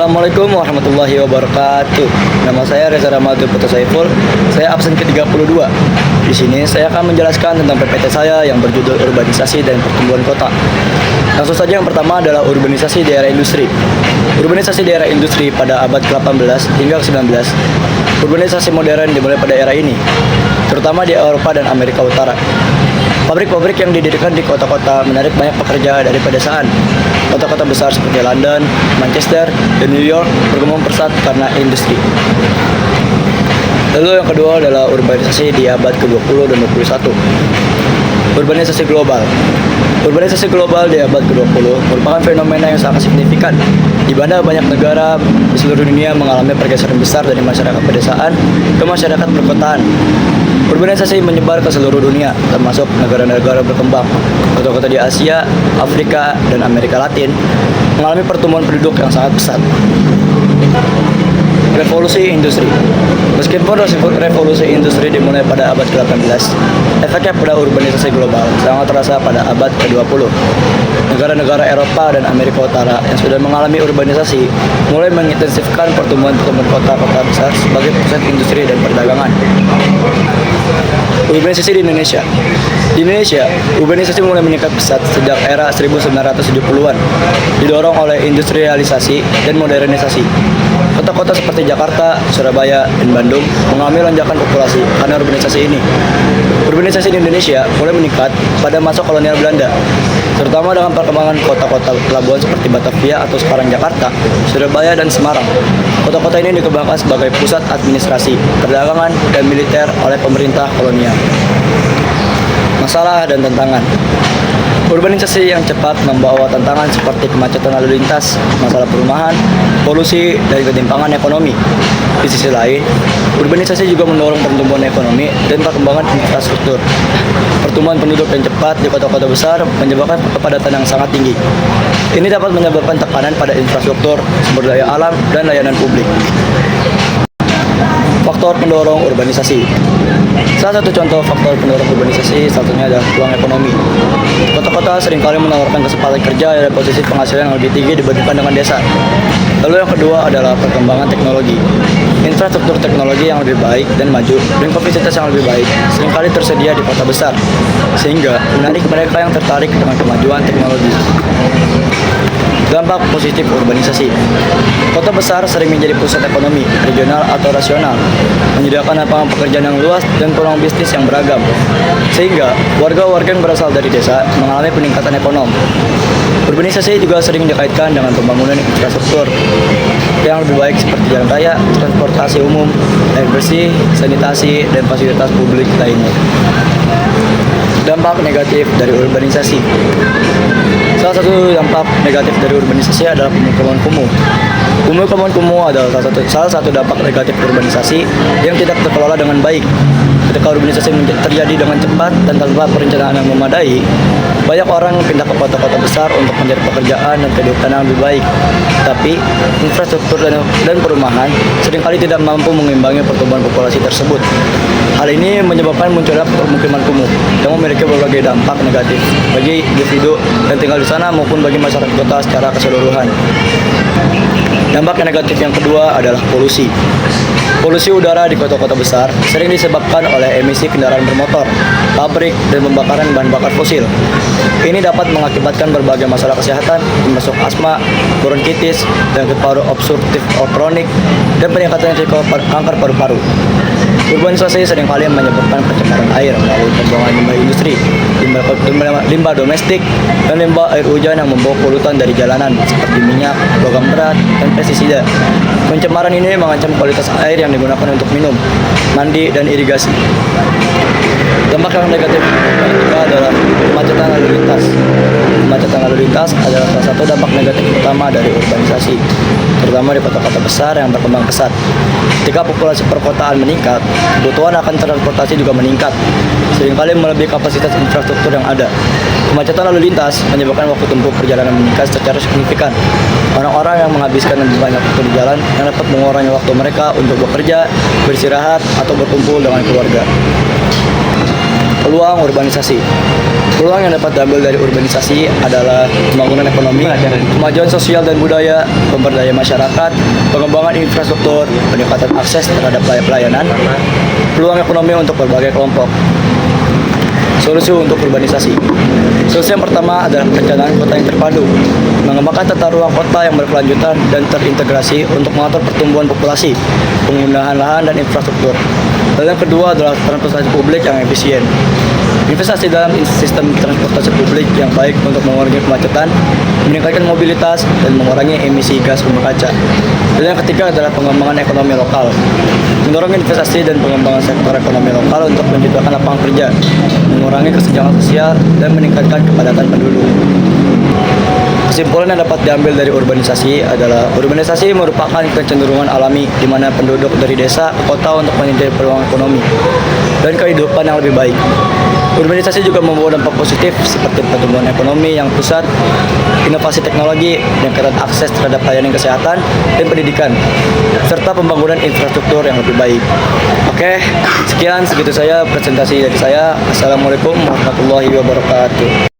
Assalamualaikum warahmatullahi wabarakatuh. Nama saya Reza Ramadhan Putra Saiful. Saya absen ke-32. Di sini saya akan menjelaskan tentang PPT saya yang berjudul Urbanisasi dan Pertumbuhan Kota. Langsung saja, yang pertama adalah urbanisasi daerah industri. Urbanisasi daerah industri pada abad ke-18 hingga ke-19. Urbanisasi modern dimulai pada era ini, terutama di Eropa dan Amerika Utara. Pabrik-pabrik yang didirikan di kota-kota menarik banyak pekerja dari pedesaan. Kota-kota besar seperti London, Manchester, dan New York berkembang pesat karena industri. Lalu yang kedua adalah urbanisasi di abad ke-20 dan 21. Urbanisasi global. Urbanisasi global di abad ke-20 merupakan fenomena yang sangat signifikan, di mana banyak negara di seluruh dunia mengalami pergeseran besar dari masyarakat pedesaan ke masyarakat perkotaan. Urbanisasi menyebar ke seluruh dunia, termasuk negara-negara berkembang. Kota-kota di Asia, Afrika, dan Amerika Latin mengalami pertumbuhan penduduk yang sangat pesat. Revolusi industri. Meskipun revolusi industri dimulai pada abad ke-18, efeknya pada urbanisasi global sangat terasa pada abad ke-20. Negara-negara Eropa dan Amerika Utara yang sudah mengalami urbanisasi mulai mengintensifkan pertumbuhan kota-kota besar sebagai pusat industri dan perdagangan. Urbanisasi di Indonesia. Di Indonesia, urbanisasi mulai meningkat pesat sejak era 1970-an, didorong oleh industrialisasi dan modernisasi. Kota-kota seperti Jakarta, Surabaya, dan Bandung mengalami lonjakan populasi karena urbanisasi ini. Urbanisasi di Indonesia mulai meningkat pada masa kolonial Belanda, terutama dengan perkembangan kota-kota pelabuhan seperti Batavia atau sekarang Jakarta, Surabaya, dan Semarang. Kota-kota ini dikembangkan sebagai pusat administrasi, perdagangan, dan militer oleh pemerintah kolonial. Masalah dan tantangan. Urbanisasi yang cepat membawa tantangan seperti kemacetan lalu lintas, masalah perumahan, polusi, dan ketimpangan ekonomi. Di sisi lain, urbanisasi juga mendorong pertumbuhan ekonomi dan perkembangan infrastruktur. Pertumbuhan penduduk yang cepat di kota-kota besar menyebabkan kepadatan yang sangat tinggi. Ini dapat menyebabkan tekanan pada infrastruktur, sumber daya alam, dan layanan publik. Faktor pendorong urbanisasi. Salah satu contoh faktor pendorong urbanisasi satunya adalah peluang ekonomi. Kota-kota seringkali menawarkan kesempatan kerja dan posisi penghasilan yang lebih tinggi dibandingkan dengan desa. Lalu yang kedua adalah perkembangan teknologi. Infrastruktur teknologi yang lebih baik dan maju dan kapasitas yang lebih baik seringkali tersedia di kota besar, sehingga menarik mereka yang tertarik dengan kemajuan teknologi. Dampak positif urbanisasi. Kota besar sering menjadi pusat ekonomi, regional atau rasional, menyediakan lapangan pekerjaan yang luas dan peluang bisnis yang beragam, sehingga warga-warga yang berasal dari desa mengalami peningkatan ekonomi. Urbanisasi juga sering dikaitkan dengan pembangunan infrastruktur yang lebih baik seperti jalan raya, transportasi umum, air bersih, sanitasi, dan fasilitas publik lainnya. Dampak negatif dari urbanisasi. Salah satu dampak negatif dari urbanisasi adalah pemukiman kumuh. Pemukiman kumuh adalah salah satu dampak negatif urbanisasi yang tidak terkelola dengan baik. Ketika urbanisasi terjadi dengan cepat dan tanpa perencanaan yang memadai, banyak orang pindah ke kota-kota besar untuk mencari pekerjaan dan kehidupan yang lebih baik. Tapi, infrastruktur dan perumahan seringkali tidak mampu mengimbangi pertumbuhan populasi tersebut. Hal ini menyebabkan munculnya permukiman kumuh yang memiliki berbagai dampak negatif bagi individu yang tinggal di sana maupun bagi masyarakat kota secara keseluruhan. Dampak negatif yang kedua adalah polusi. Polusi udara di kota-kota besar sering disebabkan oleh emisi kendaraan bermotor, pabrik, dan pembakaran bahan bakar fosil. Ini dapat mengakibatkan berbagai masalah kesehatan, termasuk asma, bronkitis, penyakit paru obstruktif kronik, dan peningkatan risiko kanker paru-paru. Urbanisasi seringkali menyebabkan pencemaran air melalui pembuangan limbah industri, limbah domestik, dan limbah air hujan yang membawa polutan dari jalanan seperti minyak, logam berat, dan pestisida. Pencemaran ini mengancam kualitas air yang digunakan untuk minum, mandi, dan irigasi. Dampak yang negatif ketiga adalah kemacetan lalu lintas. Kemacetan lalu lintas adalah salah satu dampak negatif utama dari urbanisasi, terutama di kota-kota besar yang berkembang pesat. Ketika populasi perkotaan meningkat, kebutuhan akan transportasi juga meningkat, seringkali melebihi kapasitas infrastruktur yang ada. Kemacetan lalu lintas menyebabkan waktu tempuh perjalanan meningkat secara signifikan. Orang-orang yang menghabiskan lebih banyak waktu di jalan yang dapat mengurangi waktu mereka untuk bekerja, beristirahat, atau berkumpul dengan keluarga. Peluang urbanisasi. Peluang yang dapat diambil dari urbanisasi adalah pembangunan ekonomi, kemajuan sosial dan budaya, pemberdayaan masyarakat, pengembangan infrastruktur, peningkatan akses terhadap pelayanan, peluang ekonomi untuk berbagai kelompok. Solusi untuk urbanisasi. Solusi yang pertama adalah perencanaan kota yang terpadu, mengembangkan tata ruang kota yang berkelanjutan dan terintegrasi untuk mengatur pertumbuhan populasi, penggunaan lahan dan infrastruktur. Dan yang kedua adalah transportasi publik yang efisien. Investasi dalam sistem transportasi publik yang baik untuk mengurangi kemacetan, meningkatkan mobilitas, dan mengurangi emisi gas rumah kaca. Dan yang ketiga adalah pengembangan ekonomi lokal. Mendorong investasi dan pengembangan sektor ekonomi lokal untuk menciptakan lapangan kerja, mengurangi kesenjangan sosial, dan meningkatkan kepadatan penduduk. Kesimpulan yang dapat diambil dari urbanisasi adalah urbanisasi merupakan kecenderungan alami di mana penduduk dari desa ke kota untuk mencari peluang ekonomi dan kehidupan yang lebih baik. Urbanisasi juga membawa dampak positif seperti pertumbuhan ekonomi yang pusat, inovasi teknologi, peningkatan akses terhadap layanan kesehatan dan pendidikan, serta pembangunan infrastruktur yang lebih baik. Oke, sekian segitu saya presentasi dari saya. Assalamualaikum warahmatullahi wabarakatuh.